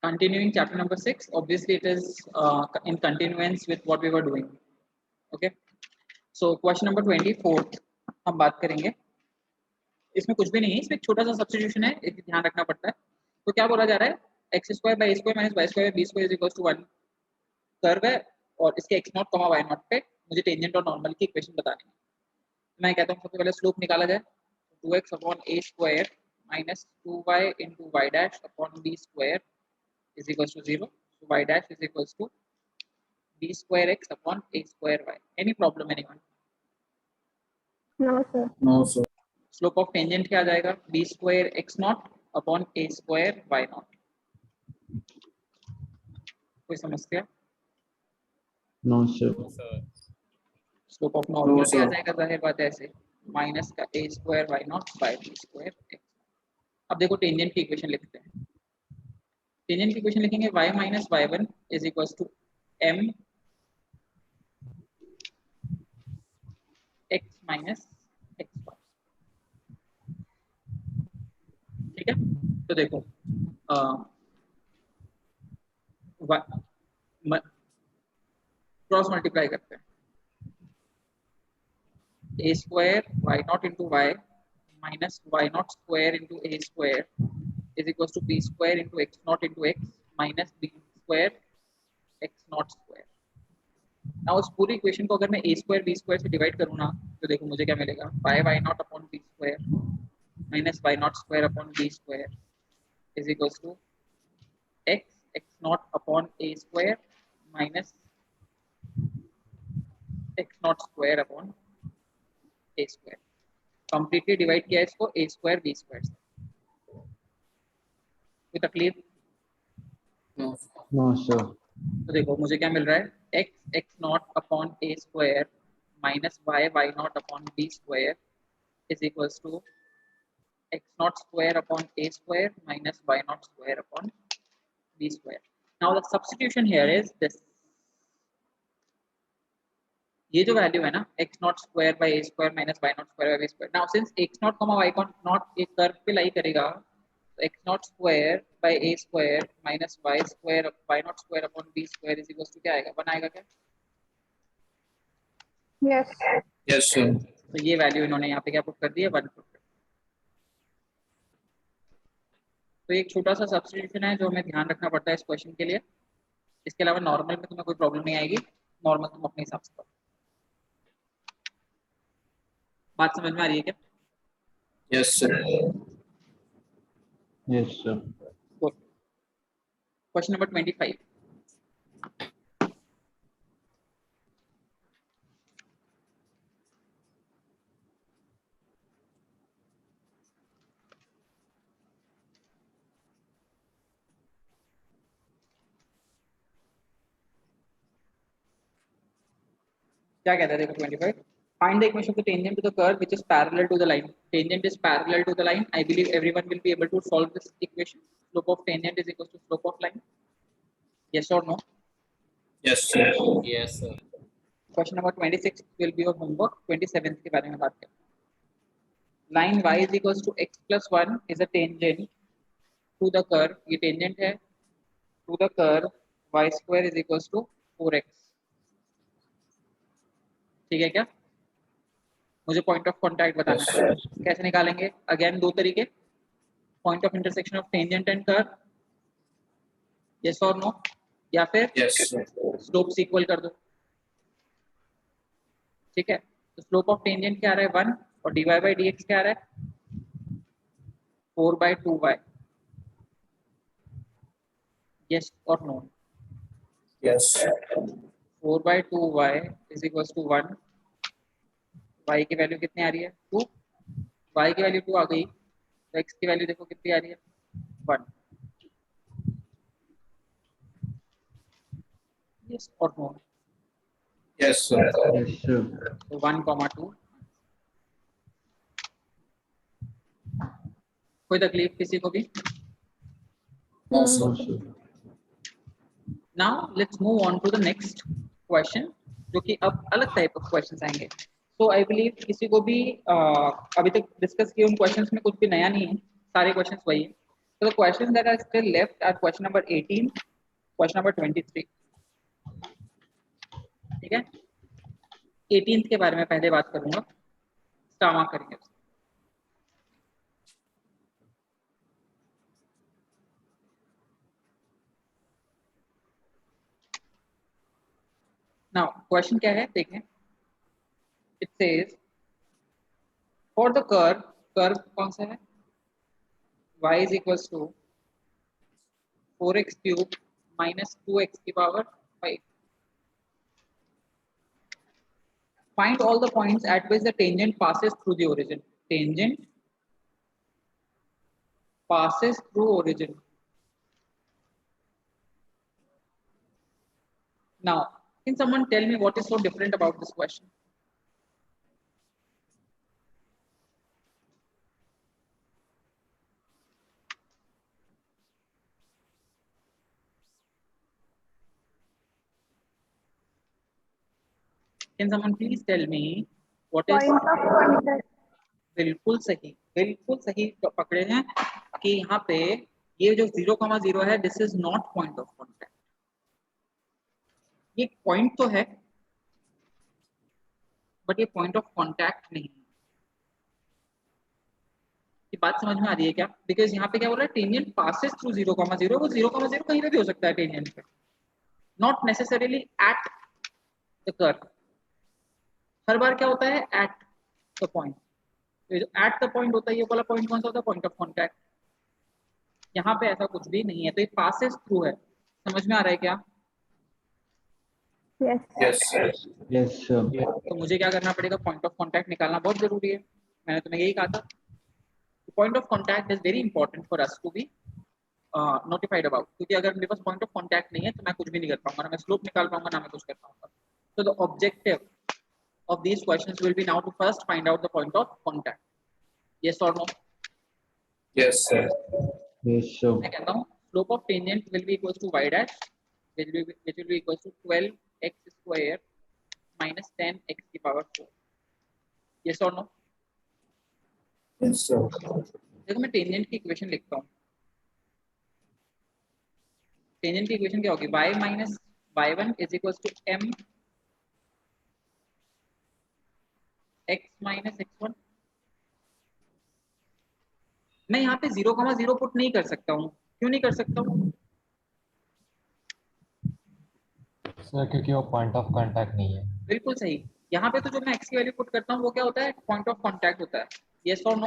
Continuing chapter number 6, obviously it is in continuance with what we were doing. Okay, so question number 24 हम बात करेंगे. इसमें कुछ भी नहीं है, इसमें एक छोटा सा सब्स्टिट्यूशन है, एक ध्यान रखना पड़ता है. तो क्या बोला जा रहा है, x square by a square minus y square b square is equal to 1 curve है और इसके x naught comma y naught पे मुझे टेंजेंट और नॉर्मल की इक्वेशन बतानी है. मैं कहता हूँ सबसे पहले स्लोप निकाला जाए. 2x upon a square minus 2y into y dash upon b square is equals to 0. So y dash is equals to b square x upon a square y. Any problem anyone? No, sir. No, sir. Slope of tangent क्या आ जाएगा? b square x naught upon a square y naught. कोई समस्या? No, sir. Slope of normal No, क्या आ sir. जाएगा? जाहिर बात है ऐसे माइनस का a square y naught by b square x. अब देखो टेंजेंट की इक्वेशन लिखते हैं. टेंजेंट की इक्वेशन लिखेंगे y minus y1 is equals to m x minus x1. ठीक है, तो देखो क्रॉस मल्टीप्लाई करते हैं. a square y naught into y minus y naught square into a square is equals to b square into x naught into x minus b square x naught square. Now उस पूरी equation को अगर मैं a square b square से divide करूँ ना, तो देखो मुझे क्या मिलेगा, y naught upon b square minus y naught square upon b square is equals to x naught upon a square minus x naught square upon a square. Completely divide किया इसको a square b square से. कोई तकलीफ? No, sir. तो देखो मुझे क्या मिल रहा है, x naught upon a square minus y naught upon b square is equals to x naught square upon a square minus y naught square upon b square. Now the substitution here is this. ये जो value है ना, x naught square by a square minus y naught square by b square. Now since x naught comma y naught एक curve पे लाई करेगा, तो x naught square by a square minus y square y naught square upon b square is equals to क्या आएगा, 1 आएगा क्या? Yes. Yes, sir. तो ये वैल्यू इन्होंने यहाँ पे क्या पुट कर दी है, 1 पुट कर. तो एक छोटा सा सब्स्टिट्यूशन है जो हमें ध्यान रखना पड़ता है इस क्वेश्चन के लिए. इसके अलावा नॉर्मल में तुम्हें कोई प्रॉब्लम नहीं आएगी, नॉर्मल तुम अपने हिसाब से करो. बात समझ में आ रही है क्या? Yes, sir. Yes, sir. Question number 25. क्या कहता है देखो 25. Find the equation of the tangent to the curve which is parallel to the line. Tangent is parallel to the line. I believe everyone will be able to solve this equation. Slope of tangent is equal to slope of line. Yes or no? Yes, sir. Yes, sir. Question number 26 will be your homework. 27th के बारे में बात करें. Line y is equals to x plus 1 is a tangent to the curve. ये tangent है to the curve y square is equals to 4x. ठीक है क्या? मुझे पॉइंट ऑफ कांटेक्ट बताना है. कैसे निकालेंगे? अगेन दो तरीके. Point of intersection of tangent and curve. Yes और नो? या फिर Yes, sir. स्लोप्स इक्वल कर दो. ठीक है, तो स्लोप ऑफ टेंजेंट क्या आ रहा है 1 और dy by dx क्या आ रहा है 4/2y. यस और no? Yes. 4/2y is equals to 1. y की वैल्यू कितनी आ रही है 2. y की वैल्यू 2 आ गई, तो x की वैल्यू देखो कितनी आ रही है 1. यस और no? Yes, sir. Yes, sir. तो 1,2. कोई तकलीफ किसी को भी? No, sir. Now let's move on to the next question, जो कि अब अलग टाइप ऑफ क्वेश्चंस आएंगे. तो आई बिलीव किसी को भी अभी तक डिस्कस किए उन क्वेश्चंस में कुछ भी नया नहीं है, सारे क्वेश्चंस वही है. So the questions that are still left are question number 18, question number 23. ठीक है, 18th के बारे में पहले बात करूंगा, स्टार मार्क करेंगे. Now question क्या है देखें. It says for the curve कौन सा है, y is equals to 4x cube minus 2x की power 5. Find all the points at which the tangent passes through the origin. Tangent passes through origin. Now, can someone tell me what is so different about this question? Can someone please tell me what is? Point of contact. बिल्कुल सही पकड़े हैं कि यहाँ पे ये जो 0,0 है, this is not point of contact. ये पॉइंट तो है बट ये पॉइंट ऑफ कॉन्टैक्ट नहीं है. ये बात समझ में आ रही है क्या? बिकॉज यहाँ पे क्या बोल रहा है, टेंजेंट पासेस थ्रू 0,0. वो 0,0 कहीं पे भी हो सकता है टेंजेंट पे, not necessarily at the curve. हर बार क्या होता है, at the point. At the point होता है, ये वाला पॉइंट कौन सा होता है, पॉइंट ऑफ कॉन्टैक्ट. यहाँ पे ऐसा कुछ भी नहीं है, तो ये पासेस थ्रू है. समझ में आ रहा है क्या? Yes. Yes, sir. तो मुझे क्या करना पड़ेगा, पॉइंट ऑफ कॉन्टैक्ट निकालना बहुत जरूरी है. मैंने तुम्हें यही कहा था, point of contact is very important for us to be notified about. क्योंकि अगर मेरे पास पॉइंट ऑफ कॉन्टैक्ट नहीं है तो मैं कुछ भी नहीं कर पाऊंगा, ना मैं स्लोप निकाल पाऊंगा, ना मैं कुछ कर पाऊंगा. तो the objective of these questions will be now to first find out the point of contact. Yes or no? Yes, sir. Yes, sir. मैं कहता हूँ slope of tangent will be equals to y dash, which will be equals to 12x square minus 10x की power 4. Yes or no? Yes, sir. देखो मैं tangent की equation लिखता हूँ. Tangent की इक्वेशन क्या होगी, y minus y1 is equals to m x minus x1. मैं यहाँ पे 0,0 पुट नहीं कर सकता हूँ. क्यों नहीं कर सकता हूँ? सर क्योंकि वो पॉइंट ऑफ कांटेक्ट नहीं है. बिल्कुल सही. यहाँ पे तो जो मैं x की वैल्यू पुट करता हूँ वो क्या होता है, पॉइंट ऑफ कांटेक्ट होता है. यस और नो?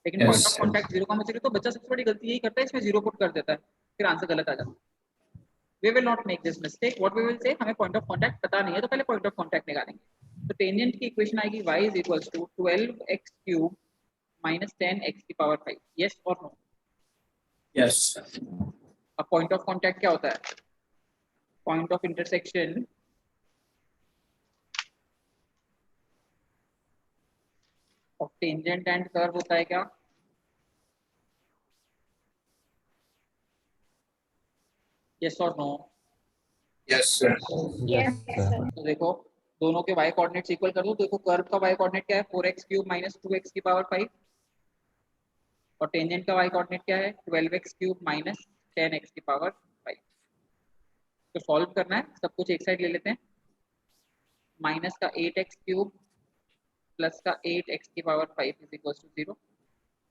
लेकिन पॉइंट ऑफ कांटेक्ट 0,0 तो बच्चा सबसे बड़ी गलती यही करता है, इसमें 0 पुट कर देता है, फिर आंसर गलत आ जाता है. We will not make this mistake. What we will say, हमें पॉइंट ऑफ कांटेक्ट पता नहीं है तो पहले पॉइंट ऑफ कांटेक्ट निकालेंगे. तो टेंजेंट की इक्वेशन आएगी y is equals to 12x cube minus 10x की power 5. Yes or no? Yes. अब पॉइंट ऑफ कांटेक्ट क्या होता है, point of intersection of tangent and curve होता है क्या? Yes or no? Yes, sir. Yes sir. तो देखो दोनों के y कोऑर्डिनेट्स इक्वल कर दो. देखो कर्व का y कोऑर्डिनेट क्या है, 4x क्यूब माइनस 2x की पावर 5, और टेंजेंट का y कोऑर्डिनेट क्या है, 12x क्यूब माइनस 10x की पावर 5. तो सॉल्व करना है, सब कुछ एक साइड ले लेते हैं. माइनस का 8x क्यूब प्लस का 8x की power 5 is equal to 0.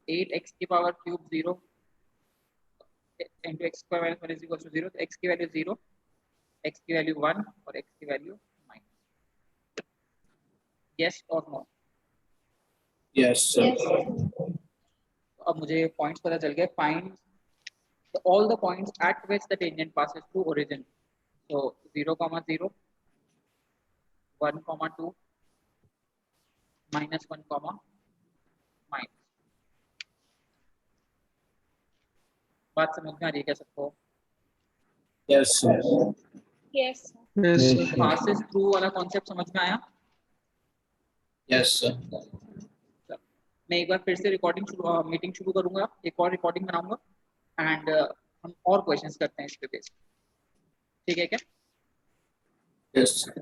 8x की power cube 0 into x square minus 1 is equal to 0. तो x की वैल्यू 0, x की वैल्यू 1 और x की value minus. Yes or no? Yes, sir. तो अब मुझे पॉइंट्स पता चल गए. Find all the points at which the tangent passes through origin. So 0,0, 1,2, minus 1, minus. बात समझ में आ रही है क्या सबको? Yes, sir. Yes. Yes, sir. Passes through वाला कॉन्सेप्ट समझ में आया? Yes, sir. मैं एक बार फिर से मीटिंग शुरू करूंगा, एक और रिकॉर्डिंग बनाऊंगा एंड हम और क्वेश्चंस करते हैं इस पे बेस. ठीक है क्या? Yes, sir.